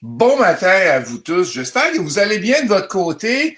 Bon matin à vous tous. J'espère que vous allez bien de votre côté.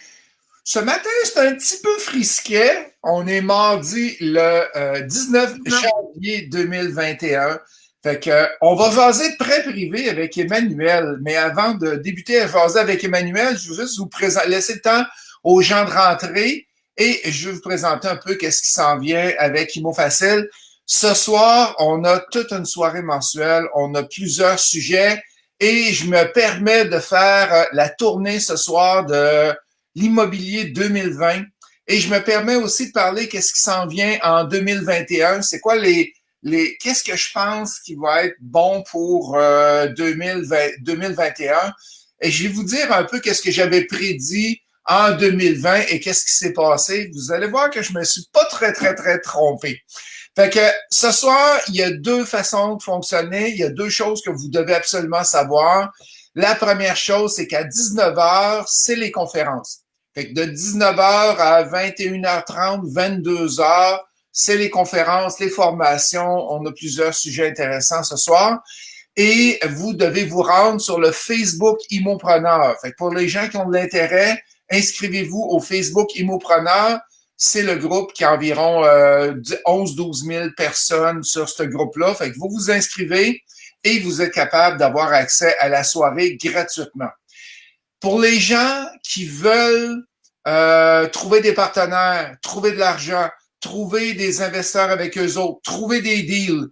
Ce matin, c'est un petit peu frisquet. On est mardi le 19 19. janvier 2021. Fait que, on va jaser de prêt privé avec Emmanuel. Mais avant de débuter à jaser avec Emmanuel, je veux juste vous laisser le temps aux gens de rentrer et je vais vous présenter un peu qu'est-ce qui s'en vient avec Imo Facile. Ce soir, on a toute une soirée mensuelle. On a plusieurs sujets et je me permets de faire la tournée ce soir de l'immobilier 2020. Et je me permets aussi de parler qu'est-ce qui s'en vient en 2021. C'est quoi qu'est-ce que je pense qui va être bon pour 2021. Et je vais vous dire un peu qu'est-ce que j'avais prédit en 2020 et qu'est-ce qui s'est passé. Vous allez voir que je me suis pas très trompé. Fait que ce soir, il y a deux façons de fonctionner. Il y a deux choses que vous devez absolument savoir. La première chose, c'est qu'à 19 heures, c'est les conférences. Fait que de 19 heures à 21h30, 22 heures, c'est les conférences, les formations. On a plusieurs sujets intéressants ce soir. Et vous devez vous rendre sur le Facebook Immopreneur. Fait que pour les gens qui ont de l'intérêt, inscrivez-vous au Facebook Immopreneur. C'est le groupe qui a environ 11-12 000 personnes sur ce groupe-là. Fait que vous vous inscrivez et vous êtes capable d'avoir accès à la soirée gratuitement. Pour les gens qui veulent trouver des partenaires, trouver de l'argent, trouver des investisseurs avec eux autres, trouver des deals,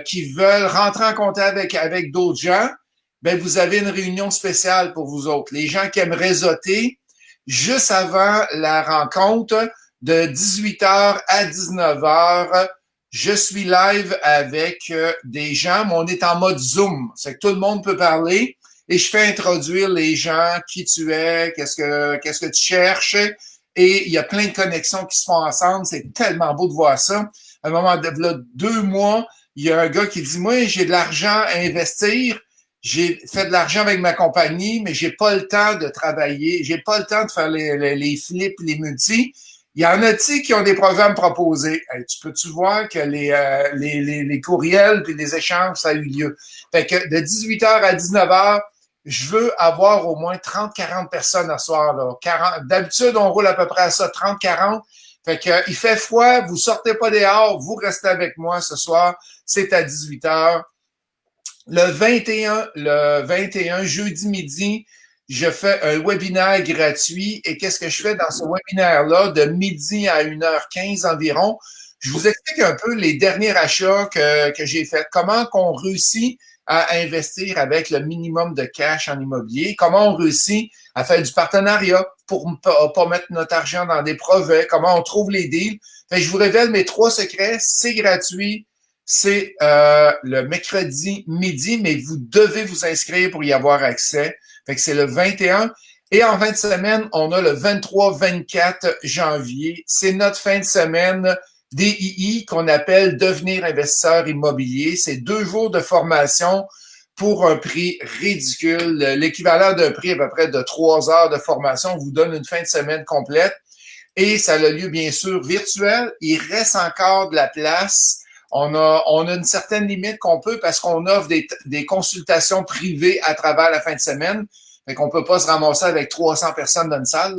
qui veulent rentrer en contact avec d'autres gens, ben vous avez une réunion spéciale pour vous autres. Les gens qui aiment réseauter, juste avant la rencontre, de 18h à 19h, je suis live avec des gens, mais on est en mode Zoom. C'est que tout le monde peut parler et je fais introduire les gens, qui tu es, qu'est-ce que tu cherches. Et il y a plein de connexions qui se font ensemble. C'est tellement beau de voir ça. À un moment de là, 2 mois, il y a un gars qui dit, moi, j'ai de l'argent à investir. J'ai fait de l'argent avec ma compagnie, mais j'ai pas le temps de travailler. J'ai pas le temps de faire les flips, les multis. Il y en a-t-il qui ont des programmes proposés? Hey, tu peux-tu voir que les courriels et les échanges, ça a eu lieu? Fait que de 18h à 19h, je veux avoir au moins 30-40 personnes à soir. Là. 40, d'habitude, on roule à peu près à ça, 30-40. Fait que il fait froid, vous sortez pas dehors, vous restez avec moi ce soir. C'est à 18h. Le 21, jeudi midi, je fais un webinaire gratuit. Et qu'est-ce que je fais dans ce webinaire-là de midi à 1h15 environ? Je vous explique un peu les derniers achats que j'ai faits. Comment qu'on réussit à investir avec le minimum de cash en immobilier? Comment on réussit à faire du partenariat pour ne pas mettre notre argent dans des projets? Comment on trouve les deals? Fait que je vous révèle mes 3 secrets. C'est gratuit. C'est le mercredi midi, mais vous devez vous inscrire pour y avoir accès. Fait que c'est le 21. Et en fin de semaine, on a le 23-24 janvier. C'est notre fin de semaine DII qu'on appelle Devenir investisseur immobilier. C'est 2 jours de formation pour un prix ridicule. L'équivalent d'un prix à peu près de 3 heures de formation. On vous donne une fin de semaine complète. Et ça a lieu, bien sûr, virtuel. Il reste encore de la place. On a une certaine limite qu'on peut parce qu'on offre des consultations privées à travers la fin de semaine. Fait qu'on peut pas se ramasser avec 300 personnes dans une salle.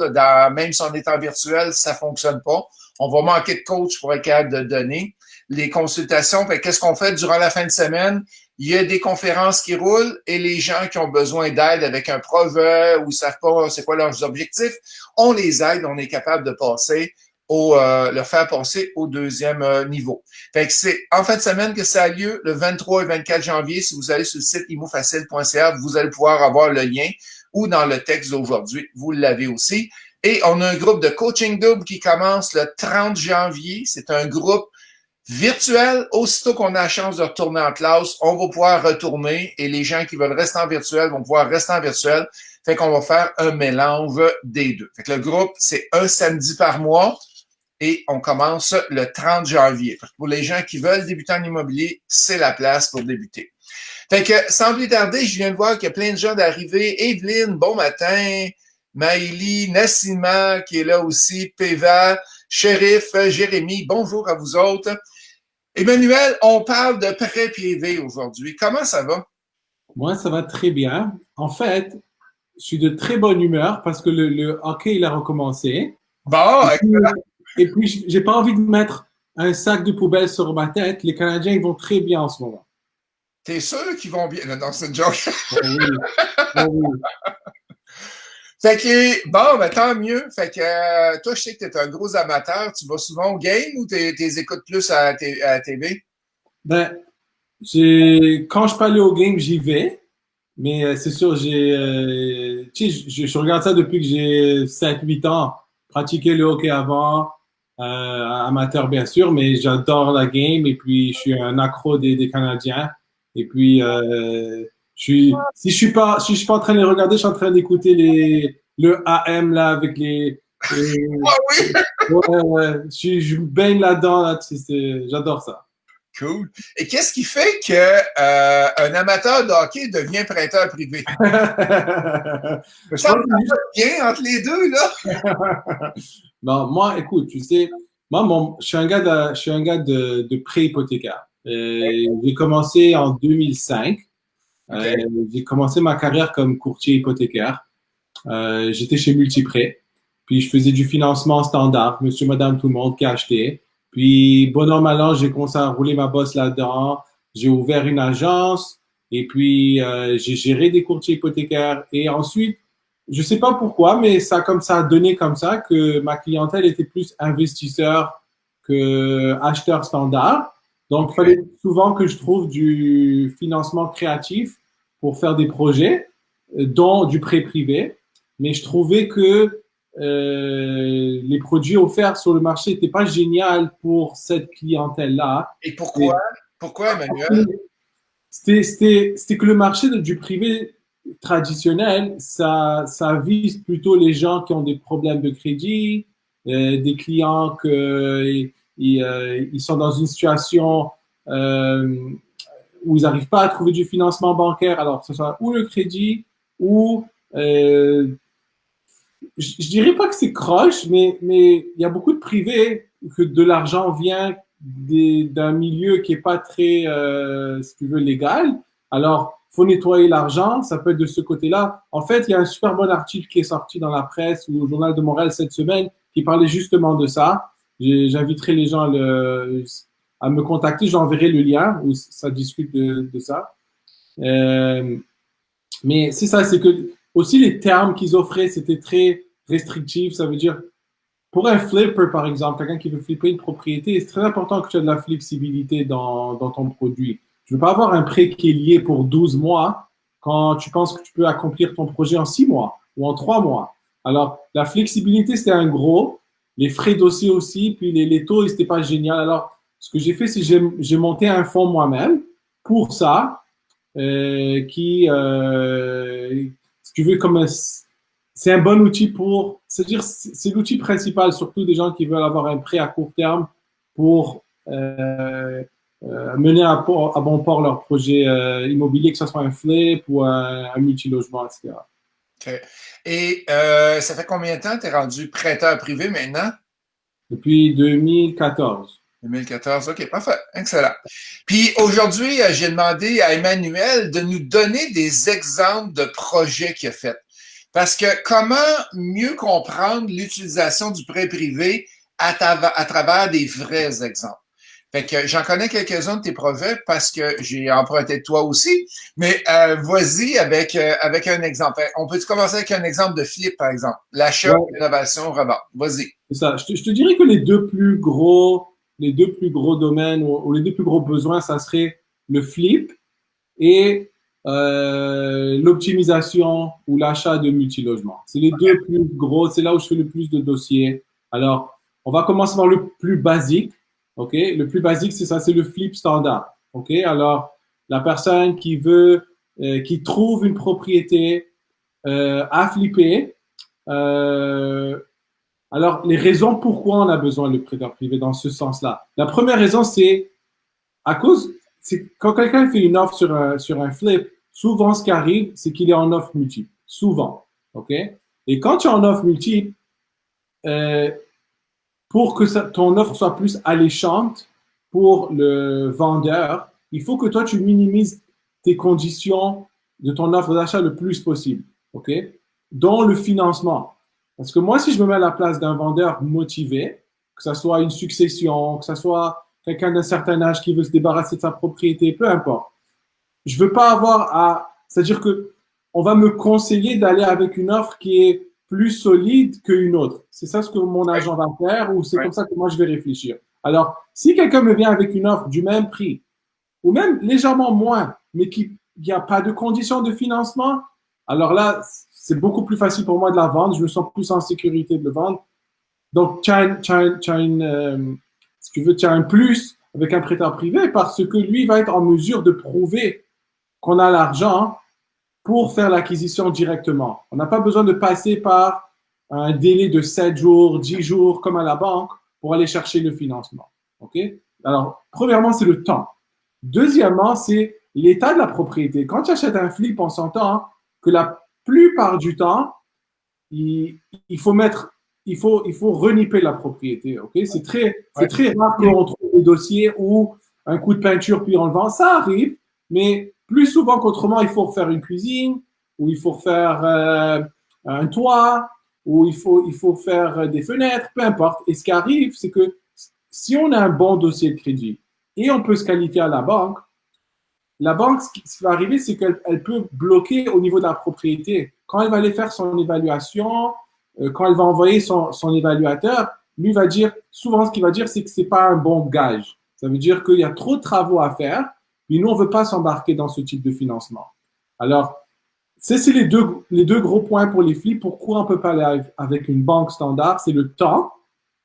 Même si on est en virtuel, ça fonctionne pas. On va manquer de coach pour être capable de donner les consultations. Fait qu'est-ce qu'on fait durant la fin de semaine? Il y a des conférences qui roulent et les gens qui ont besoin d'aide avec un projet ou savent pas c'est quoi leurs objectifs, on les aide, on est capable de passer le faire passer au deuxième niveau. Fait que c'est en fin de semaine que ça a lieu, le 23 et 24 janvier. Si vous allez sur le site imofacile.ca, vous allez pouvoir avoir le lien ou dans le texte d'aujourd'hui, vous l'avez aussi. Et on a un groupe de coaching double qui commence le 30 janvier. C'est un groupe virtuel. Aussitôt qu'on a la chance de retourner en classe, on va pouvoir retourner et les gens qui veulent rester en virtuel vont pouvoir rester en virtuel. Fait qu'on va faire un mélange des deux. Fait que le groupe, c'est un samedi par mois et on commence le 30 janvier. Pour les gens qui veulent débuter en immobilier, c'est la place pour débuter. Fait que, sans plus tarder, je viens de voir qu'il y a plein de gens d'arriver. Evelyne, bon matin. Maïli, Nassima, qui est là aussi. Peva, Shérif, Jérémy, bonjour à vous autres. Emmanuel, on parle de prêt privé aujourd'hui. Comment ça va? Moi, ça va très bien. En fait, je suis de très bonne humeur parce que le hockey, il a recommencé. Bon, Et puis, j'ai pas envie de mettre un sac de poubelle sur ma tête. Les Canadiens, ils vont très bien en ce moment. t'es sûr qu'ils vont bien? Non, non, c'est une joke. Oh oui, oh oui. Fait que, bon, ben, tant mieux. Fait que, toi, je sais que t'es un gros amateur. Tu vas souvent au game ou t'es écoutes plus à la TV? Ben, quand je peux aller au game, j'y vais. Mais c'est sûr, tu sais, je regarde ça depuis que j'ai 7 8 ans. Pratiqué le hockey avant, amateur bien sûr, mais j'adore la game et puis je suis un accro des Canadiens. Et puis, si je suis pas en train de les regarder, je suis en train d'écouter le AM là avec Ah oui! ouais, ouais, je baigne là-dedans, là, j'adore ça. Cool. Et qu'est-ce qui fait que un amateur de hockey devient prêteur privé? Je Ça me pense va que bien entre les deux, là. non, moi, écoute, tu sais, moi, je suis un gars de prêt hypothécaire. J'ai commencé en 2005. OK. Euh, j'ai commencé ma carrière comme courtier hypothécaire. J'étais chez Multiprêt. Puis, je faisais du financement standard, monsieur, madame, tout le monde qui achetait. Puis, bon an, mal an, j'ai commencé à rouler ma bosse là-dedans. J'ai ouvert une agence. Et puis, j'ai géré des courtiers hypothécaires. Et ensuite, je sais pas pourquoi, mais ça a donné comme ça que ma clientèle était plus investisseur que acheteur standard. Donc, il OK. fallait souvent que je trouve du financement créatif pour faire des projets, dont du prêt privé. Mais je trouvais que les produits offerts sur le marché n'étaient pas géniaux pour cette clientèle-là. Et pourquoi? Et Pourquoi, Emmanuel? c'était que le marché du privé traditionnel, ça vise plutôt les gens qui ont des problèmes de crédit, des clients ils sont dans une situation euh, où ils n'arrivent pas à trouver du financement bancaire, alors que ce soit ou le crédit ou je dirais pas que c'est croche, mais il y a beaucoup de privés que de l'argent vient d'un milieu qui est pas très, si tu veux, légal. Alors, faut nettoyer l'argent, ça peut être de ce côté-là. En fait, il y a un super bon article qui est sorti dans la presse ou au Journal de Montréal cette semaine qui parlait justement de ça. J'inviterai les gens à me contacter, j'enverrai le lien où ça discute de ça. Euh, mais c'est ça, c'est que aussi les termes qu'ils offraient, c'était très restrictif. Ça veut dire, pour un flipper, par exemple, quelqu'un qui veut flipper une propriété, c'est très important que tu aies de la flexibilité dans ton produit. Tu ne veux pas avoir un prêt qui est lié pour 12 mois quand tu penses que tu peux accomplir ton projet en 6 mois ou en 3 mois. Alors, la flexibilité, c'était un gros. Les frais dossiers aussi, puis les taux, c'était pas génial. Alors, ce que j'ai fait, c'est que j'ai monté un fonds moi-même pour ça si tu veux, c'est un bon outil c'est-à-dire, c'est l'outil principal, surtout des gens qui veulent avoir un prêt à court terme pour mener à bon port leur projet immobilier, que ce soit un flip ou un multilogement, etc. OK. Et ça fait combien de temps que tu es rendu prêteur privé maintenant? Depuis 2014. 2014. OK, parfait. Excellent. Puis aujourd'hui, j'ai demandé à Emmanuel de nous donner des exemples de projets qu'il a fait. Parce que comment mieux comprendre l'utilisation du prêt privé à travers des vrais exemples? Fait que j'en connais quelques-uns de tes projets parce que j'ai emprunté de toi aussi. Mais vas-y avec un exemple. On peut commencer avec un exemple de flip, par exemple? L'achat, Ouais, l'innovation, revente. Vas-y. c'est ça. Je te dirais que les deux plus gros domaines ou les deux plus gros besoins, ça serait le flip et l'optimisation ou l'achat de multilogements. C'est les deux plus gros, c'est là où je fais le plus de dossiers. Alors, on va commencer par le plus basique. OK? Le plus basique, c'est ça, c'est le flip standard. OK? Alors, la personne qui trouve une propriété à flipper, euh, alors, les raisons pourquoi on a besoin de prêteur privé dans ce sens-là. La première raison, c'est quand quelqu'un fait une offre sur un flip, souvent ce qui arrive, c'est qu'il est en offre multiple. Souvent. OK? Et quand tu es en offre multiple, euh, pour que ton offre soit plus alléchante pour le vendeur, il faut que toi, tu minimises tes conditions de ton offre d'achat le plus possible, ok? Dont le financement. Parce que moi, si je me mets à la place d'un vendeur motivé, que ce soit une succession, que ce soit quelqu'un d'un certain âge qui veut se débarrasser de sa propriété, peu importe. Je veux pas avoir à, c'est-à-dire que on va me conseiller d'aller avec une offre qui est plus solide qu'une autre. C'est ça ce que mon agent va faire ou c'est comme ça que moi je vais réfléchir. Alors, si quelqu'un me vient avec une offre du même prix ou même légèrement moins, mais qui n'y a pas de conditions de financement, alors là, c'est beaucoup plus facile pour moi de la vendre. Je me sens plus en sécurité de le vendre. Donc, si tu veux, tu as un plus avec un prêteur privé parce que lui va être en mesure de prouver qu'on a l'argent pour faire l'acquisition directement. On n'a pas besoin de passer par un délai de 7 jours, 10 jours, comme à la banque, pour aller chercher le financement. OK? Alors, premièrement, c'est le temps. Deuxièmement, c'est l'état de la propriété. Quand tu achètes un flip, on s'entend que la plupart du temps, il faut mettre, il faut reniper la propriété. Ok, c'est très rare qu'on trouve des dossiers où un coup de peinture puis on le vend. Ça arrive, mais plus souvent qu'autrement, il faut refaire une cuisine, ou il faut refaire un toit, ou il faut faire des fenêtres, peu importe. Et ce qui arrive, c'est que si on a un bon dossier de crédit et on peut se qualifier à la banque, ce qui va arriver, c'est qu'elle peut bloquer au niveau de la propriété. Quand elle va aller faire son évaluation, quand elle va envoyer son évaluateur, lui va dire, souvent ce qu'il va dire, c'est que ce n'est pas un bon gage. Ça veut dire qu'il y a trop de travaux à faire, mais nous, on ne veut pas s'embarquer dans ce type de financement. Alors, c'est les deux gros points pour les flips. Pourquoi on ne peut pas aller avec une banque standard? C'est le temps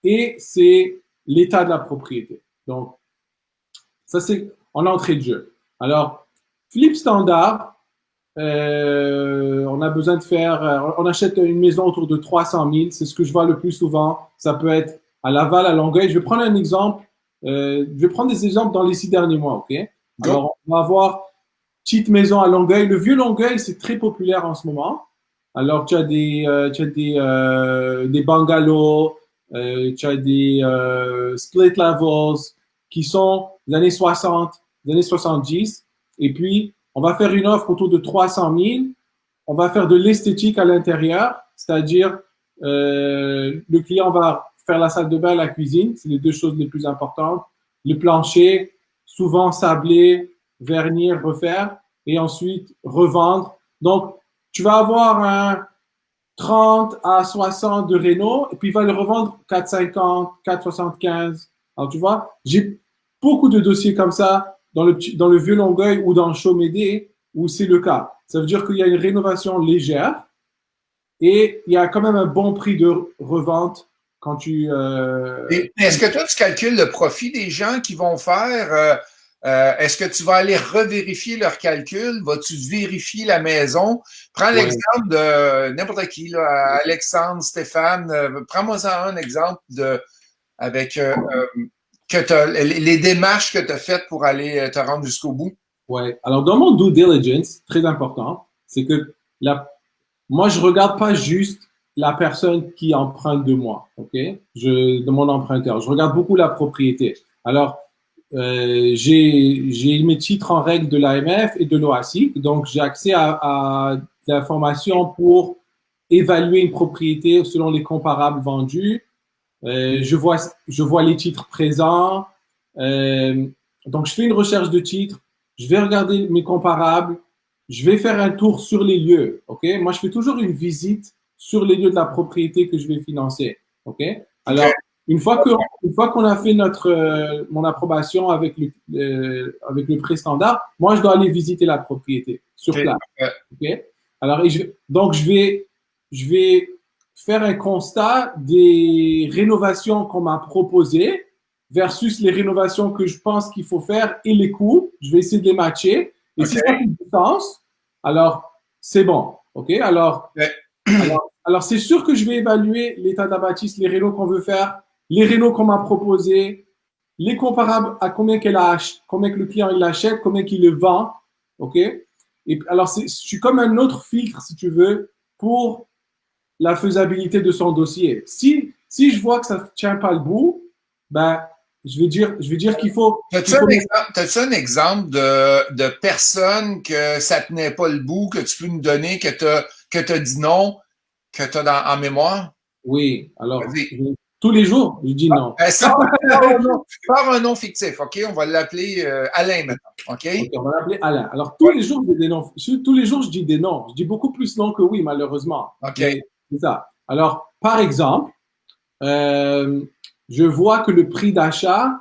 et c'est l'état de la propriété. Donc, ça, c'est en entrée de jeu. Alors, flip standard, on a besoin de faire, on achète une maison autour de 300 000, c'est ce que je vois le plus souvent. Ça peut être à Laval, à Longueuil. Je vais prendre un exemple. Je vais prendre des exemples dans les 6 derniers mois, OK? Alors, on va avoir petite maison à Longueuil. Le vieux Longueuil, c'est très populaire en ce moment. Alors, tu as des bungalows, tu as des split levels qui sont des années 60, des années 70. Et puis, on va faire une offre autour de 300 000. On va faire de l'esthétique à l'intérieur, c'est-à-dire le client va faire la salle de bain, la cuisine, c'est les deux choses les plus importantes. Le plancher, souvent sablé, vernir, refaire, et ensuite revendre. Donc, tu vas avoir un 30 à 60 de réno, et puis il va le revendre 4,50, 4,75. Alors, tu vois, j'ai beaucoup de dossiers comme ça dans le vieux Longueuil ou dans le Chaumédé où c'est le cas. Ça veut dire qu'il y a une rénovation légère et il y a quand même un bon prix de revente quand tu. Est-ce que toi, tu calcules le profit des gens qui vont faire? Est-ce que tu vas aller revérifier leurs calculs? Vas-tu vérifier la maison? Prends l'exemple de n'importe qui, là, Alexandre, Stéphane. Prends-moi un exemple avec les démarches que tu as faites pour aller te rendre jusqu'au bout. Ouais. Alors, dans mon due diligence, très important, c'est que moi, je regarde pas juste la personne qui emprunte de moi, ok? De mon emprunteur. Je regarde beaucoup la propriété. Alors, j'ai mes titres en règle de l'AMF et de l'OASIC, donc j'ai accès à de l'information pour évaluer une propriété selon les comparables vendus. Je vois les titres présents. Donc, je fais une recherche de titres. Je vais regarder mes comparables. Je vais faire un tour sur les lieux. OK? Moi, je fais toujours une visite sur les lieux de la propriété que je vais financer. OK? Alors, une fois qu'on a fait mon approbation avec le prix standard, moi, je dois aller visiter la propriété sur place. OK? Alors, donc, je vais faire un constat des rénovations qu'on m'a proposées versus les rénovations que je pense qu'il faut faire et les coûts. Je vais essayer de les matcher. Et si ça fait du sens, alors c'est bon. OK? Alors, c'est sûr que je vais évaluer l'état de la bâtisse, les rénaux qu'on veut faire, les rénaux qu'on m'a proposés, les comparables à combien que le client il l'achète, combien qu'il le vend. OK? Et alors, je suis comme un autre filtre, si tu veux, pour la faisabilité de son dossier. Si je vois que ça ne tient pas le bout, ben, je vais dire qu'il faut. T'as-tu un exemple de personne que ça tenait pas le bout, que tu peux nous donner, que t'as dit non, que tu as en mémoire? Oui, alors, Vas-y. tous les jours, je dis non. Sors un nom fictif, OK? On va l'appeler Alain maintenant, OK? Ok, on va l'appeler Alain. Alors, tous les jours, je dis des noms. Tous les jours, je dis des noms. Je dis beaucoup plus non que oui, malheureusement. OK. Mais c'est ça. Alors, par exemple, je vois que le prix d'achat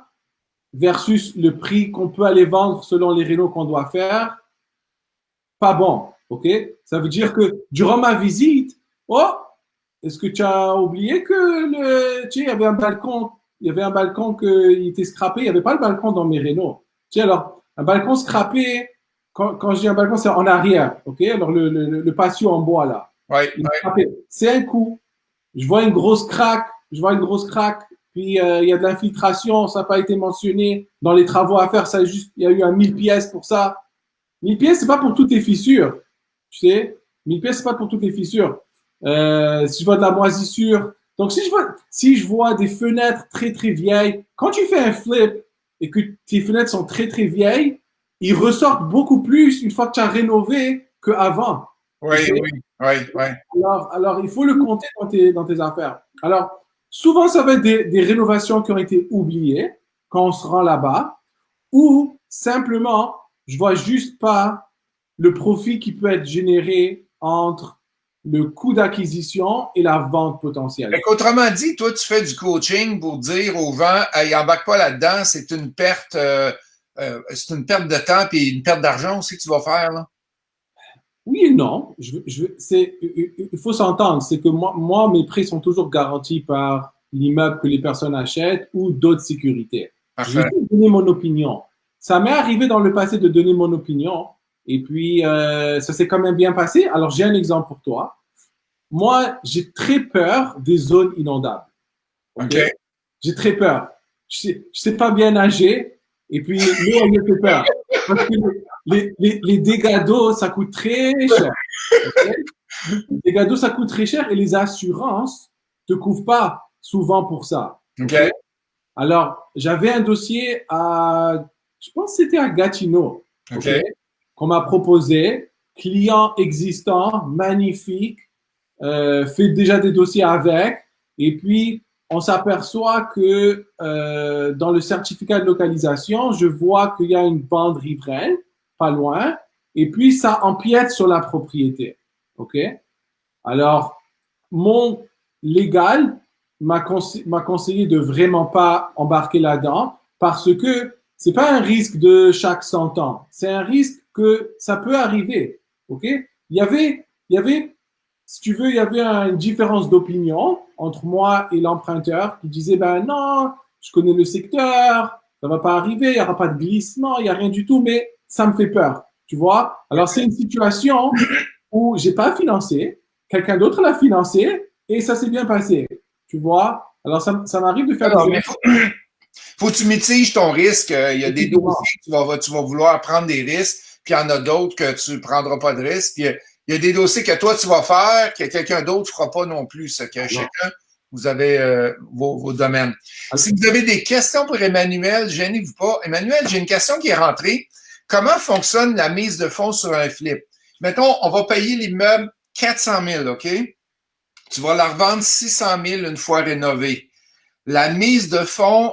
versus le prix qu'on peut aller vendre selon les rénaux qu'on doit faire, pas bon. OK? Ça veut dire que durant ma visite, oh, est-ce que tu as oublié que tu sais, il y avait un balcon qui était scrappé, il n'y avait pas le balcon dans mes rénaux. Tu sais, alors, un balcon scrappé, quand je dis un balcon, c'est en arrière. OK? Alors, le patio en bois, là. Ouais, C'est un coup. Je vois une grosse craque, puis il y a de l'infiltration, ça n'a pas été mentionné. Dans les travaux à faire, il y a eu un 1000 pièces pour ça. 1000 pièces, c'est pas pour toutes les fissures. Tu sais, 1000 pièces, c'est pas pour toutes les fissures. Si je vois de la moisissure. Donc, si je vois des fenêtres très, très vieilles, quand tu fais un flip et que tes fenêtres sont très, très vieilles, ils ressortent beaucoup plus une fois que tu as rénové qu'avant. oui, oui. Alors, il faut le compter dans tes affaires. Alors, souvent, ça va être des rénovations qui ont été oubliées quand on se rend là-bas, ou simplement, je vois juste pas le profit qui peut être généré entre le coût d'acquisition et la vente potentielle. Autrement dit, toi, tu fais du coaching pour dire aux gens, hey, embarque pas là-dedans, c'est une perte de temps et une perte d'argent aussi que tu vas faire, là. Oui et non. Il faut s'entendre. C'est que moi, mes prix sont toujours garantis par l'immeuble que les personnes achètent ou d'autres sécurités. Je vais donner mon opinion. Ça m'est arrivé dans le passé de donner mon opinion et puis ça s'est quand même bien passé. Alors, j'ai un exemple pour toi. Moi, j'ai très peur des zones inondables. Okay? J'ai très peur. Je sais pas bien nager et puis l'eau, elle me fait peur. Parce que les dégâts d'eau, ça coûte très cher. Okay? Les dégâts d'eau, ça coûte très cher et les assurances te couvrent pas souvent pour ça. Okay? Alors, j'avais un dossier je pense que c'était à Gatineau, qu'on m'a proposé, client existant, magnifique, fait déjà des dossiers avec, et puis on s'aperçoit que dans le certificat de localisation, je vois qu'il y a une bande riveraine, pas loin, et puis ça empiète sur la propriété. OK? Alors, mon légal m'a conseillé de vraiment pas embarquer là-dedans parce que c'est pas un risque de chaque 100 ans. C'est un risque que ça peut arriver. OK? Il y avait, si tu veux, il y avait une différence d'opinion entre moi et l'emprunteur qui disait, ben non, je connais le secteur, ça va pas arriver, il y aura pas de glissement, il y a rien du tout, mais ça me fait peur. Tu vois? Alors, c'est une situation où j'ai pas financé, quelqu'un d'autre l'a financé et ça s'est bien passé. Tu vois? Alors, ça m'arrive de faire faut que tu mitiges ton risque. Il y a des dossiers que tu vas vouloir prendre des risques, puis il y en a d'autres que tu ne prendras pas de risques. Puis il y a des dossiers que toi, tu vas faire, que quelqu'un d'autre ne fera pas non plus. C'est que chacun, vous avez vos domaines. Si vous avez des questions pour Emmanuel, gênez-vous pas. Emmanuel, j'ai une question qui est rentrée. Comment fonctionne la mise de fonds sur un flip? Mettons, on va payer l'immeuble 400 000, OK? Tu vas la revendre 600 000 une fois rénovée. La mise de fonds,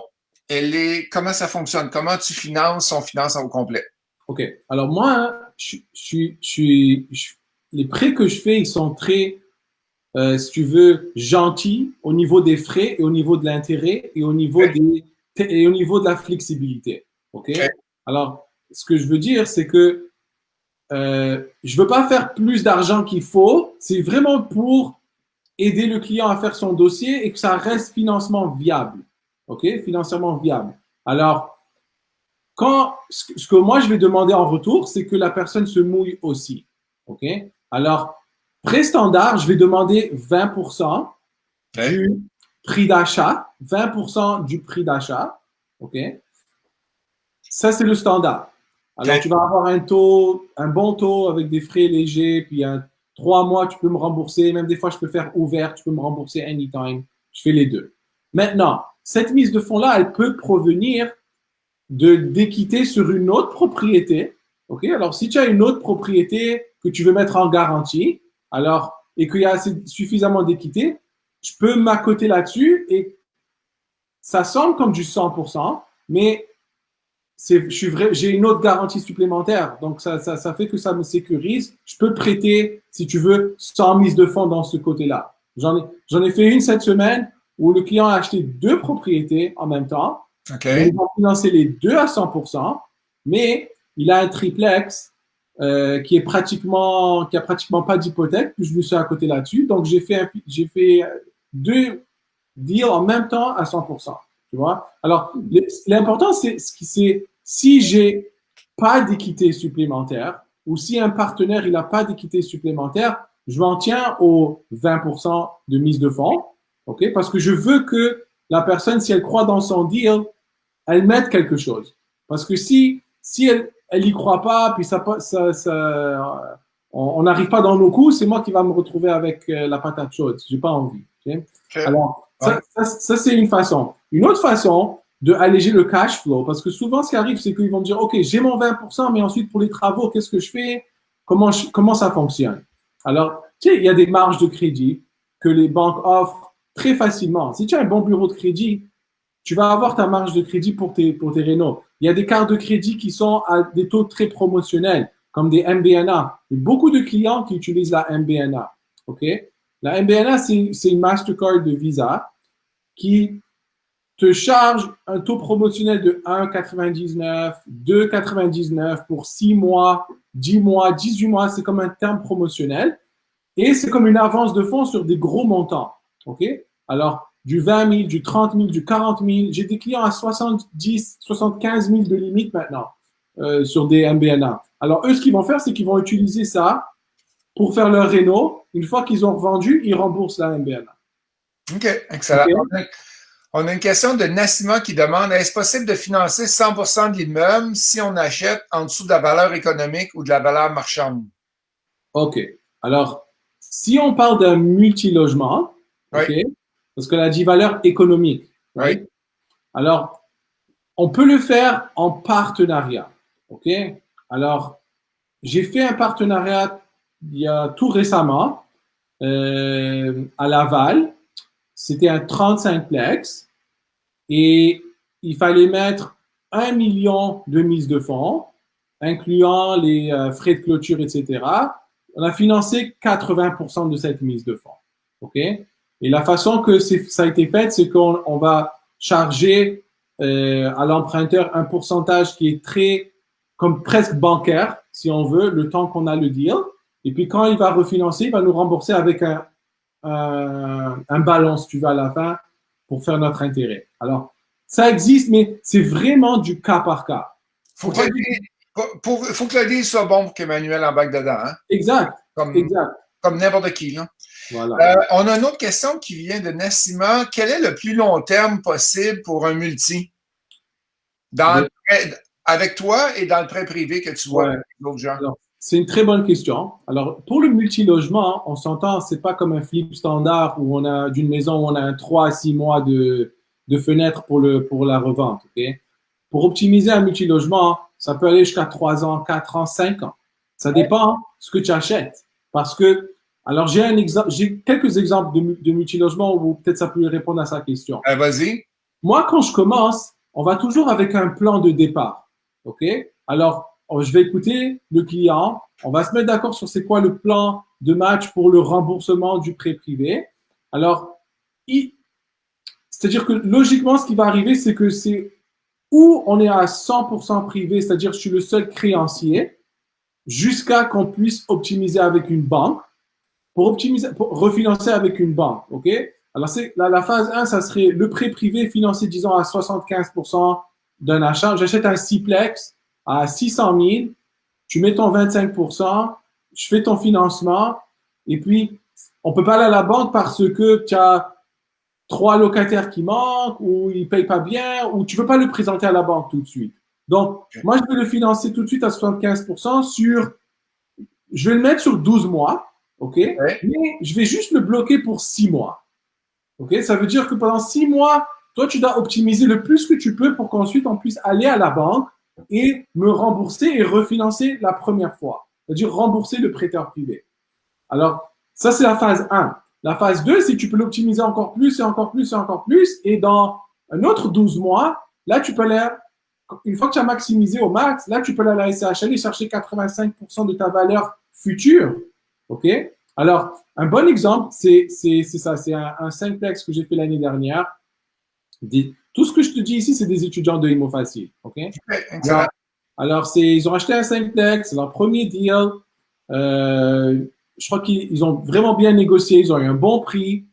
comment ça fonctionne? Comment tu finances? On finance au complet. OK. Alors moi, les prêts que je fais, ils sont très, si tu veux, gentils au niveau des frais et au niveau de l'intérêt et au niveau et au niveau de la flexibilité. OK? Alors, ce que je veux dire, c'est que je veux pas faire plus d'argent qu'il faut. C'est vraiment pour aider le client à faire son dossier et que ça reste financièrement viable. OK? Financièrement viable. Alors, ce que moi je vais demander en retour, c'est que la personne se mouille aussi. OK? Alors, pré-standard, je vais demander 20% du prix d'achat. 20% du prix d'achat. OK? Ça, c'est le standard. Alors, tu vas avoir un bon taux avec des frais légers, puis 3 mois, tu peux me rembourser. Même des fois, je peux faire ouvert, tu peux me rembourser anytime. Je fais les deux. Maintenant, cette mise de fonds-là, elle peut provenir d'équité sur une autre propriété. Ok, alors si tu as une autre propriété que tu veux mettre en garantie, alors, et qu'il y a suffisamment d'équité, je peux m'accoter là-dessus et ça semble comme du 100%, mais j'ai une autre garantie supplémentaire. Donc, ça fait que ça me sécurise. Je peux prêter, si tu veux, sans mise de fonds dans ce côté-là. J'en ai fait une cette semaine où le client a acheté 2 propriétés en même temps. Okay. Il va financer les 2 à 100%, mais il a un triplex qui a pratiquement pas d'hypothèque, puis je me suis à côté là-dessus. Donc, j'ai fait 2 deals en même temps à 100%. Tu vois? Alors, l'important, c'est si j'ai pas d'équité supplémentaire ou si un partenaire il n'a pas d'équité supplémentaire, je m'en tiens aux 20% de mise de fonds, ok? Parce que je veux que la personne, si elle croit dans son deal, elle mette quelque chose. Parce que si elle y croit pas, puis on n'arrive pas dans nos coups, c'est moi qui va me retrouver avec la patate chaude. J'ai pas envie. Okay? Alors, ça c'est une façon. Une autre façon de alléger le cash flow, parce que souvent, ce qui arrive, c'est qu'ils vont me dire, OK, j'ai mon 20%, mais ensuite, pour les travaux, qu'est-ce que je fais? Comment ça fonctionne? Alors, tu sais, il y a des marges de crédit que les banques offrent très facilement. Si tu as un bon bureau de crédit, tu vas avoir ta marge de crédit pour tes rénaux. Il y a des cartes de crédit qui sont à des taux très promotionnels, comme des MBNA. Il y a beaucoup de clients qui utilisent la MBNA. OK? La MBNA, c'est une Mastercard de Visa qui te charge un taux promotionnel de 1,99, 2,99 pour 6 mois, 10 mois, 18 mois. C'est comme un terme promotionnel. Et c'est comme une avance de fonds sur des gros montants. OK? Alors, du 20 000, du 30 000, du 40 000. J'ai des clients à 70, 75 000 de limite maintenant sur des MBNA. Alors, eux, ce qu'ils vont faire, c'est qu'ils vont utiliser ça pour faire leur réno. Une fois qu'ils ont revendu, ils remboursent la MBNA. OK, excellent. Okay. On a une question de Nassima qui demande, est-ce possible de financer 100% de l'immeuble si on achète en dessous de la valeur économique ou de la valeur marchande? OK. Alors, si on parle d'un multilogement, oui. OK, parce qu'on a dit valeur économique. Right? Oui. Alors, on peut le faire en partenariat. OK? Alors, j'ai fait un partenariat il y a tout récemment à Laval. C'était un 35plex et il fallait mettre 1 million de mise de fonds, incluant les frais de clôture, etc. On a financé 80% de cette mise de fonds. OK? Et la façon que ça a été fait, c'est qu'on va charger à l'emprunteur un pourcentage qui est très, comme presque bancaire, si on veut, le temps qu'on a le deal. Et puis, quand il va refinancer, il va nous rembourser avec un ballon, si tu veux, à la fin, pour faire notre intérêt. Alors, ça existe, mais c'est vraiment du cas par cas. Faut que le deal soit bon pour qu'Emmanuel embarque dedans. Hein? Exact. Comme n'importe qui. Là. Voilà. On a une autre question qui vient de Nassima. Quel est le plus long terme possible pour un multi? Avec toi et dans le prêt privé que tu vois avec d'autres gens? Alors, c'est une très bonne question. Alors, pour le multilogement, on s'entend, c'est pas comme un flip standard où on a d'une maison où on a un 3 à 6 mois de fenêtre pour la revente. Okay? Pour optimiser un multilogement, ça peut aller jusqu'à 3 ans, 4 ans, 5 ans. Ça dépend de ce que tu achètes. Parce que, alors j'ai quelques exemples de multilogement où peut-être ça peut répondre à sa question. Vas-y. Moi, quand je commence, on va toujours avec un plan de départ. OK? Alors, je vais écouter le client. On va se mettre d'accord sur c'est quoi le plan de match pour le remboursement du prêt privé. Alors, c'est-à-dire que logiquement, ce qui va arriver, c'est que c'est où on est à 100% privé, c'est-à-dire je suis le seul créancier, jusqu'à qu'on puisse optimiser avec une banque, pour refinancer avec une banque. OK? Alors, la phase 1, ça serait le prêt privé financé, disons, à 75% d'un achat. J'achète un sixplex à 600 000, tu mets ton 25%, je fais ton financement, et puis on peut pas aller à la banque parce que tu as 3 locataires qui manquent, ou ils payent pas bien, ou tu veux pas le présenter à la banque tout de suite. Donc, moi, je vais le financer tout de suite à 75% je vais le mettre sur 12 mois, OK? Mais je vais juste le bloquer pour 6 mois. OK? Ça veut dire que pendant 6 mois, toi, tu dois optimiser le plus que tu peux pour qu'ensuite on puisse aller à la banque et me rembourser et refinancer la première fois. C'est-à-dire rembourser le prêteur privé. Alors, ça, c'est la phase 1. La phase 2, c'est que tu peux l'optimiser encore plus et encore plus et encore plus. Et dans un autre 12 mois, là, tu peux aller, une fois que tu as maximisé au max, là, tu peux aller à la SCHL et chercher 85% de ta valeur future. OK? Alors, un bon exemple, c'est ça. C'est un 5plex que j'ai fait l'année dernière. Tout ce que je te dis ici, c'est des étudiants de IMO Facile. OK? Alors ils ont acheté un 5plex, c'est leur premier deal. Je crois qu'ils ont vraiment bien négocié, ils ont eu un bon prix.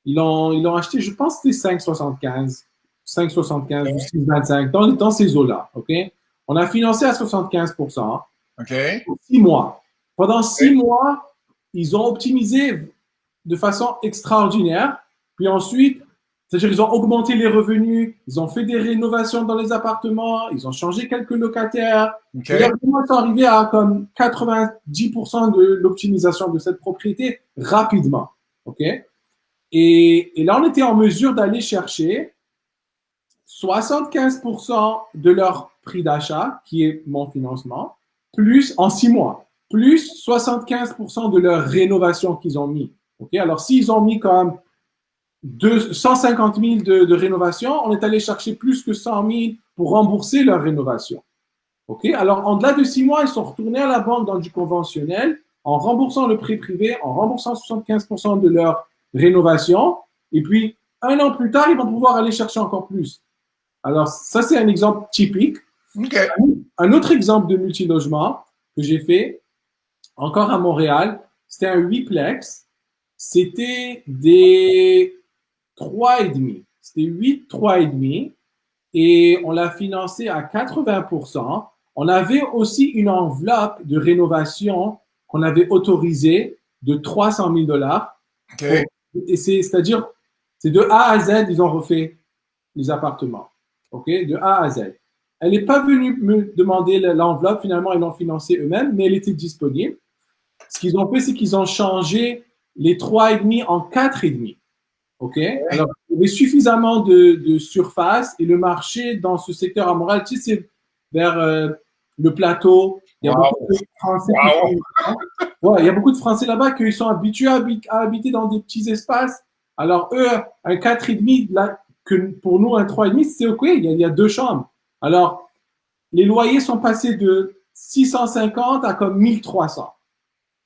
Ils l'ont acheté, je pense que c'était 5,75 ou 6,25 dans ces eaux-là. OK? On a financé à 75%. OK. Pour 6 mois. Pendant 6 mois, ils ont optimisé de façon extraordinaire. Puis ensuite, c'est-à-dire qu'ils ont augmenté les revenus, ils ont fait des rénovations dans les appartements, ils ont changé quelques locataires. Okay. Et là, vraiment, ils sont arrivés à comme 90% de l'optimisation de cette propriété rapidement. OK? Et là, on était en mesure d'aller chercher 75% de leur prix d'achat, qui est mon financement, plus en 6 mois, plus 75% de leur rénovation qu'ils ont mis. OK? Alors, s'ils ont mis comme 150 000 de rénovation, on est allé chercher plus que 100 000 pour rembourser leur rénovation. OK? Alors, en delà de 6 mois, ils sont retournés à la banque dans du conventionnel en remboursant le prêt privé, en remboursant 75% de leur rénovation. Et puis, 1 an plus tard, ils vont pouvoir aller chercher encore plus. Alors, ça, c'est un exemple typique. Okay. Un autre exemple de multilogement que j'ai fait, encore à Montréal, c'était un 8plex. C'était des 3,5. C'était 8, 3,5. Et on l'a financé à 80%. On avait aussi une enveloppe de rénovation qu'on avait autorisée de 300 000 $. Okay. Et c'est-à-dire, c'est de A à Z, ils ont refait les appartements. OK? De A à Z. Elle n'est pas venue me demander l'enveloppe. Finalement, ils l'ont financée eux-mêmes, mais elle était disponible. Ce qu'ils ont fait, c'est qu'ils ont changé les 3,5 en 4,5. OK? Oui. Alors, il y avait suffisamment de surface et le marché dans ce secteur à Montréal, tu sais, c'est vers le plateau. Il y a beaucoup de Français il y a beaucoup de Français là-bas qui sont habitués à habiter dans des petits espaces. Alors, eux, un 4,5, là, que pour nous, un 3,5, c'est OK. Il y a 2 chambres. Alors, les loyers sont passés de 650 à comme 1300.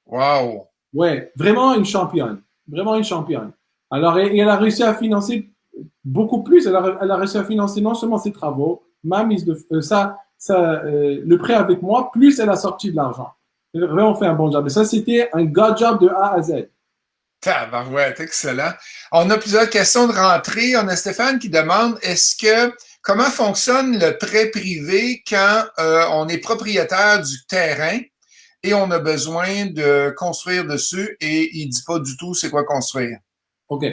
Wow! Ouais, vraiment une championne. Vraiment une championne. Alors, elle a réussi à financer beaucoup plus. Elle a réussi à financer non seulement ses travaux, le prêt avec moi, plus elle a sorti de l'argent. Elle a vraiment fait un bon job. Et ça, c'était un god job de A à Z. Tabarouette, excellent. On a plusieurs questions de rentrée. On a Stéphane qui demande, comment fonctionne le prêt privé quand on est propriétaire du terrain et on a besoin de construire dessus et il dit pas du tout c'est quoi construire? OK.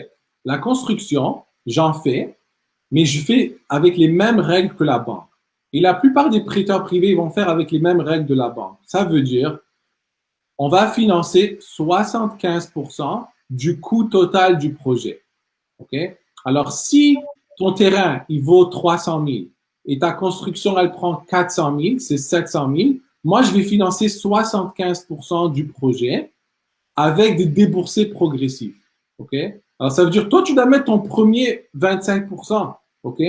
La construction, j'en fais, mais je fais avec les mêmes règles que la banque. Et la plupart des prêteurs privés vont faire avec les mêmes règles de la banque. Ça veut dire, on va financer 75% du coût total du projet. OK? Alors, si ton terrain, il vaut 300 000 et ta construction, elle prend 400 000, c'est 700 000, moi, je vais financer 75% du projet avec des déboursés progressifs. OK? Alors, ça veut dire, toi, tu dois mettre ton premier 25%. OK?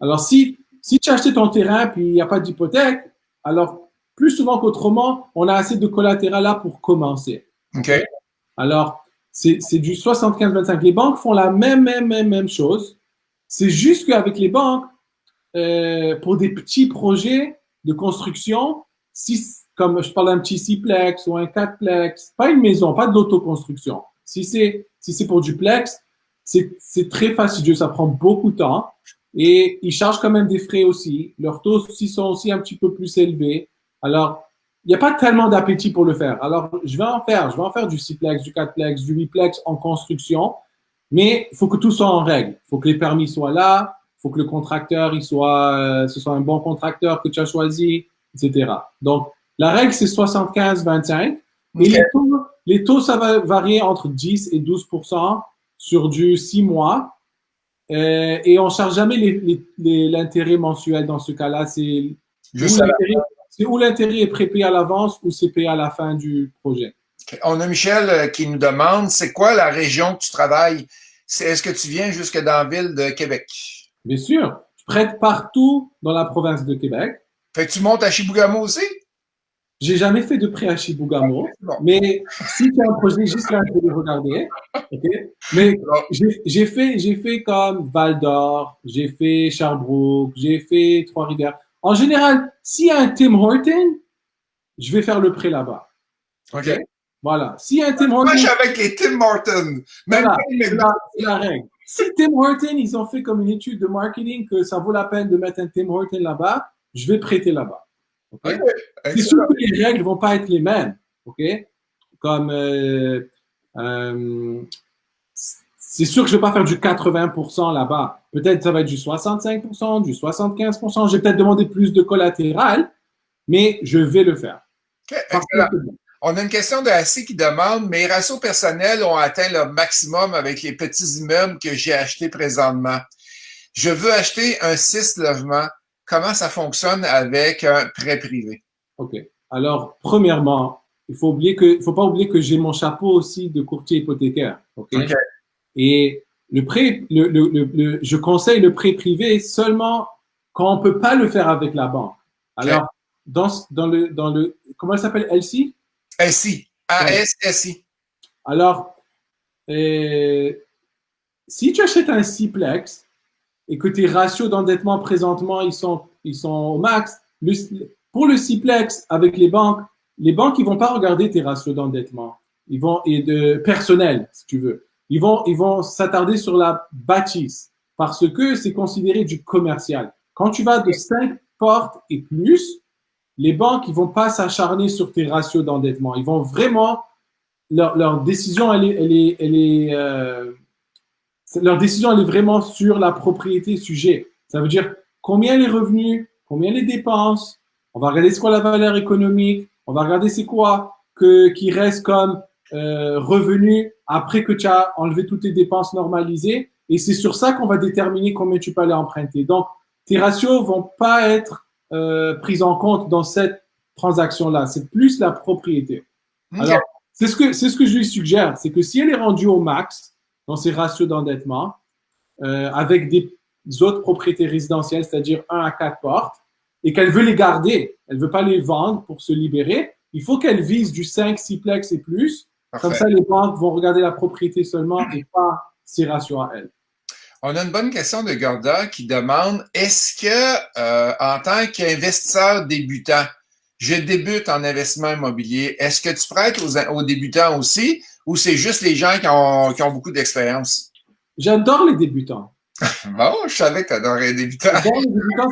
Alors, si tu as acheté ton terrain puis il n'y a pas d'hypothèque, alors, plus souvent qu'autrement, on a assez de collatéral là pour commencer. OK. Alors, c'est du 75-25. Les banques font la même chose. C'est juste qu'avec les banques, pour des petits projets de construction, comme je parle d'un petit 6plex ou un 4plex, pas une maison, pas de l'autoconstruction. Si c'est pour du plex, c'est très fastidieux, ça prend beaucoup de temps et ils chargent quand même des frais aussi. Leurs taux aussi sont aussi un petit peu plus élevés. Alors, il n'y a pas tellement d'appétit pour le faire. Alors, je vais en faire du 6plex, du 4plex, du 8plex en construction, mais il faut que tout soit en règle. Il faut que les permis soient là, il faut que le contracteur, ce soit un bon contracteur que tu as choisi, etc. Donc, la règle, c'est 75-25. Et les taux, ça va varier entre 10 et 12% sur du 6 mois. Et on ne charge jamais l'intérêt mensuel dans ce cas-là. Juste à la... C'est où l'intérêt est prépayé à l'avance ou c'est payé à la fin du projet. On a Michel qui nous demande, c'est quoi la région que tu travailles? Est-ce que tu viens jusque dans la ville de Québec? Bien sûr, je prête partout dans la province de Québec. Fait que tu montes à Chibougamau aussi? J'ai jamais fait de prêt à Chibougamau, okay, bon. mais si tu as un projet juste là, je vais le regarder. Okay? Mais j'ai fait comme Val d'Or, j'ai fait Sherbrooke, j'ai fait Trois-Rivières. En général, s'il y a un Tim Horton, je vais faire le prêt là-bas. OK. Voilà. S'il y a un Tim Horton. Moi, je suis avec les Tim Hortons. Voilà, c'est la règle. Si Tim Horton, ils ont fait comme une étude de marketing que ça vaut la peine de mettre un Tim Horton là-bas, je vais prêter là-bas. Okay? C'est sûr que les règles ne vont pas être les mêmes. Okay? Comme c'est sûr que je ne vais pas faire du 80% là-bas. Peut-être ça va être du 65%, du 75%. J'ai peut-être demandé plus de collatéral, mais je vais le faire. Okay, on a une question de Assis qui demande, mes ratios personnels ont atteint leur maximum avec les petits immeubles que j'ai achetés présentement. Je veux acheter un 6 logements. Comment ça fonctionne avec un prêt privé? OK. Alors, premièrement, il faut pas oublier que j'ai mon chapeau aussi de courtier hypothécaire. OK. Et je conseille le prêt privé seulement quand on peut pas le faire avec la banque. Alors, dans le, comment elle s'appelle, LC? SI. ASSI. Alors, si tu achètes un Ciplex et que tes ratios d'endettement présentement, ils sont au max, pour le Ciplex avec les banques, ils vont pas regarder tes ratios d'endettement. Et de personnel, si tu veux. Ils vont s'attarder sur la bâtisse parce que c'est considéré du commercial. Quand tu vas de 5 portes et plus, les banques, ils vont pas s'acharner sur tes ratios d'endettement. Ils vont vraiment, leur décision, leur décision, elle est vraiment sur la propriété sujet. Ça veut dire combien les revenus, combien les dépenses. On va regarder c'est quoi la valeur économique. On va regarder c'est quoi qui reste comme revenu après que tu as enlevé toutes tes dépenses normalisées. Et c'est sur ça qu'on va déterminer combien tu peux aller emprunter. Donc, tes ratios vont pas être prise en compte dans cette transaction-là. C'est plus la propriété. Okay. Alors, c'est ce que je lui suggère, c'est que si elle est rendue au max dans ses ratios d'endettement, avec des autres propriétés résidentielles, c'est-à-dire 1 à 4 portes, et qu'elle veut les garder, elle veut pas les vendre pour se libérer, il faut qu'elle vise du 5, 6 plex et plus. Parfait. Comme ça, les banques vont regarder la propriété seulement et pas ses ratios à elle. On a une bonne question de Gorda qui demande, est-ce que, en tant qu'investisseur débutant, je débute en investissement immobilier, est-ce que tu prêtes aux débutants aussi ou c'est juste les gens qui ont beaucoup d'expérience? J'adore les débutants. Bon, je savais que tu adorais les débutants. Les débutants,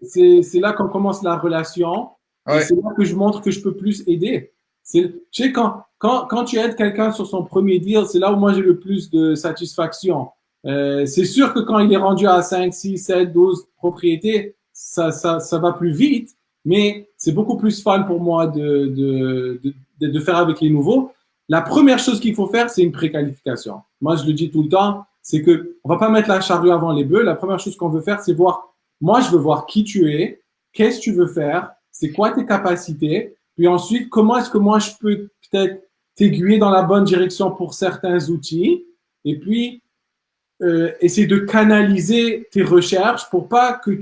c'est là qu'on commence la relation. Ouais. Et c'est là que je montre que je peux plus aider. Tu sais, quand tu aides quelqu'un sur son premier deal, c'est là où moi j'ai le plus de satisfaction. C'est sûr que quand il est rendu à 5, 6, 7, 12 propriétés, ça va plus vite, mais c'est beaucoup plus fun pour moi de faire avec les nouveaux. La première chose qu'il faut faire, c'est une préqualification. Moi, je le dis tout le temps, c'est que on va pas mettre la charrue avant les bœufs. La première chose qu'on veut faire, c'est voir, moi, je veux voir qui tu es, qu'est-ce que tu veux faire, c'est quoi tes capacités, puis ensuite, comment est-ce que moi, je peux peut-être t'aiguiller dans la bonne direction pour certains outils, et puis essayer de canaliser tes recherches pour pas que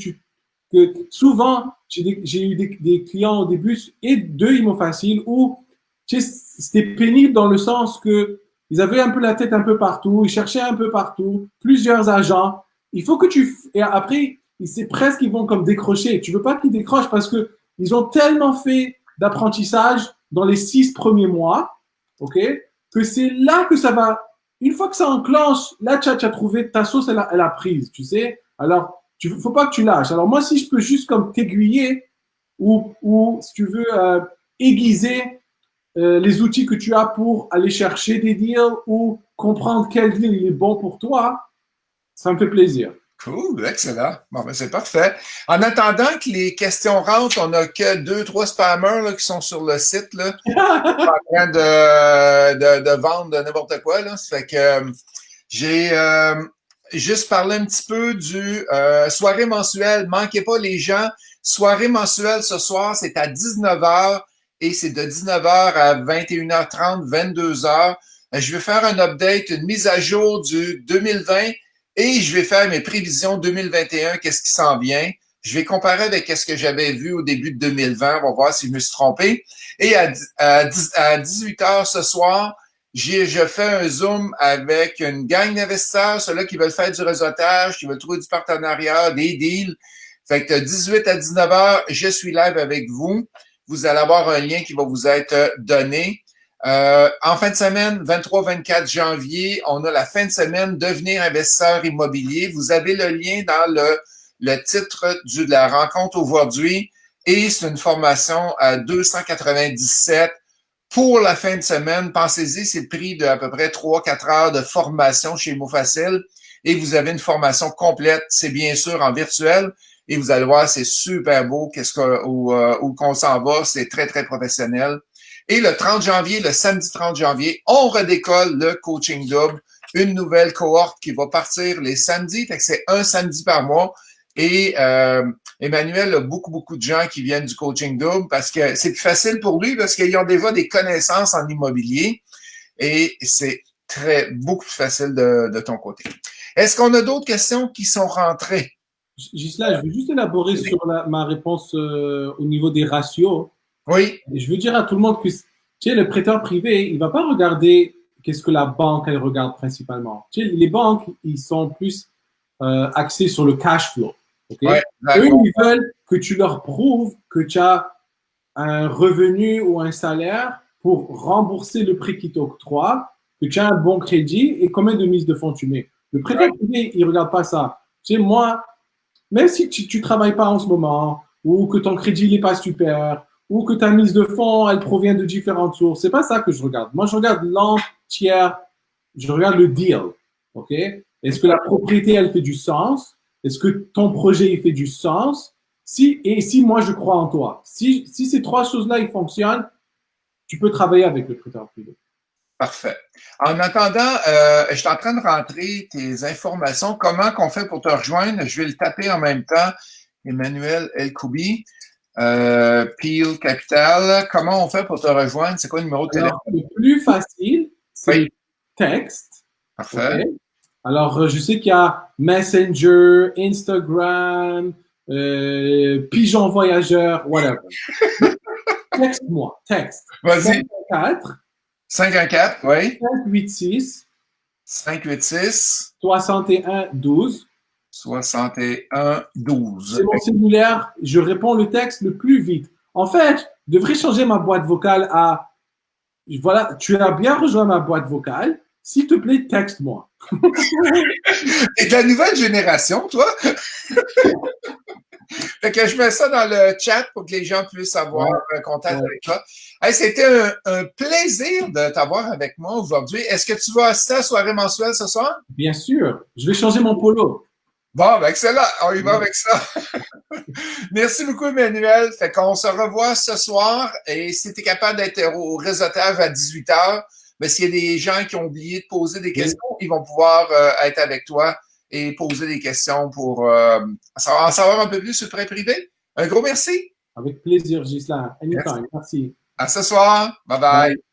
souvent, j'ai eu des clients au début et de Imo Facile où c'était pénible dans le sens que ils avaient un peu la tête un peu partout, ils cherchaient un peu partout, plusieurs agents. Il faut que et après, c'est presque ils vont comme décrocher. Tu veux pas qu'ils décrochent parce que ils ont tellement fait d'apprentissage dans les 6 premiers mois, ok, que c'est là que ça va. Une fois que ça enclenche, là, tu as trouvé ta sauce, elle a prise, tu sais. Alors, faut pas que tu lâches. Alors, moi, si je peux juste comme t'aiguiller ou si tu veux, aiguiser les outils que tu as pour aller chercher des deals ou comprendre quel deal il est bon pour toi, ça me fait plaisir. Cool, excellent. Bon, ben c'est parfait. En attendant que les questions rentrent, on n'a que 2-3 spammers là, qui sont sur le site là, en train de vendre n'importe quoi. Là. Ça fait que j'ai juste parler un petit peu du soirée mensuelle. Manquez pas les gens. Soirée mensuelle ce soir, c'est à 19h et c'est de 19h à 21h30, 22h. Je vais faire un update, une mise à jour du 2020 et je vais faire mes prévisions 2021, qu'est-ce qui s'en vient. Je vais comparer avec ce que j'avais vu au début de 2020. On va voir si je me suis trompé. Et à 18h ce soir, je fais un Zoom avec une gang d'investisseurs, ceux-là qui veulent faire du réseautage, qui veulent trouver du partenariat, des deals. Fait que de 18 à 19 heures, je suis live avec vous. Vous allez avoir un lien qui va vous être donné. En fin de semaine, 23-24 janvier, on a la fin de semaine Devenir investisseur immobilier. Vous avez le lien dans le titre de la rencontre aujourd'hui et c'est une formation à 297 pour la fin de semaine. Pensez-y, c'est le prix de à peu près 3-4 heures de formation chez MoFacile et vous avez une formation complète. C'est bien sûr en virtuel et vous allez voir, c'est super beau où qu'on s'en va. C'est très, très professionnel. Et le 30 janvier, le samedi 30 janvier, on redécolle le coaching double, une nouvelle cohorte qui va partir les samedis. Fait que c'est un samedi par mois. Et Emmanuel a beaucoup de gens qui viennent du coaching double parce que c'est plus facile pour lui parce qu'ils ont déjà des connaissances en immobilier et c'est beaucoup plus facile de ton côté. Est-ce qu'on a d'autres questions qui sont rentrées? Gisela, je veux juste élaborer sur ma réponse au niveau des ratios. Oui. Je veux dire à tout le monde que tu sais, le prêteur privé, il ne va pas regarder qu'est-ce que la banque elle regarde principalement. Tu sais, les banques, ils sont plus axés sur le cash flow. Okay? Ouais, eux, ils veulent que tu leur prouves que tu as un revenu ou un salaire pour rembourser le prêt qui t'octroie, que tu as un bon crédit et combien de mises de fonds tu mets. Le prêteur privé, il ne regarde pas ça. Tu sais, moi, même si tu ne travailles pas en ce moment ou que ton crédit n'est pas super ou que ta mise de fonds, elle provient de différentes sources, c'est pas ça que je regarde. Moi, je regarde l'entière, je regarde le deal. OK? Est-ce que la propriété, elle fait du sens? Est-ce que ton projet, il fait du sens? Si moi, je crois en toi. Si ces trois choses-là, ils fonctionnent, tu peux travailler avec le prêteur privé. Parfait. En attendant, je suis en train de rentrer tes informations. Comment qu'on fait pour te rejoindre? Je vais le taper en même temps. Emmanuel Elkoubi, Peel Capital. Comment on fait pour te rejoindre? C'est quoi le numéro de téléphone? Le plus facile, c'est texte. Parfait. Okay? Alors, je sais qu'il y a Messenger, Instagram, Pigeon Voyageur, whatever. Texte-moi, texte. Vas-y. 514, oui. 586 586 61 12. 61 12. C'est mon cellulaire, je réponds le texte le plus vite. En fait, je devrais changer ma boîte vocale à voilà, tu as bien rejoint ma boîte vocale. S'il te plaît, texte-moi. T'es de la nouvelle génération, toi? Fait que je mets ça dans le chat pour que les gens puissent avoir un contact avec toi. Hey, c'était un plaisir de t'avoir avec moi aujourd'hui. Est-ce que tu vas assister à la soirée mensuelle ce soir? Bien sûr. Je vais changer mon polo. Bon, ben excellent. On y va avec ça. Merci beaucoup, Emmanuel. Fait qu'on se revoit ce soir et si tu es capable d'être au réseautage à 18h, mais s'il y a des gens qui ont oublié de poser des questions, ils vont pouvoir être avec toi et poser des questions pour en savoir un peu plus sur le prêt privé. Un gros merci. Avec plaisir, Gisela. Anytime. Merci. À ce soir. Bye bye.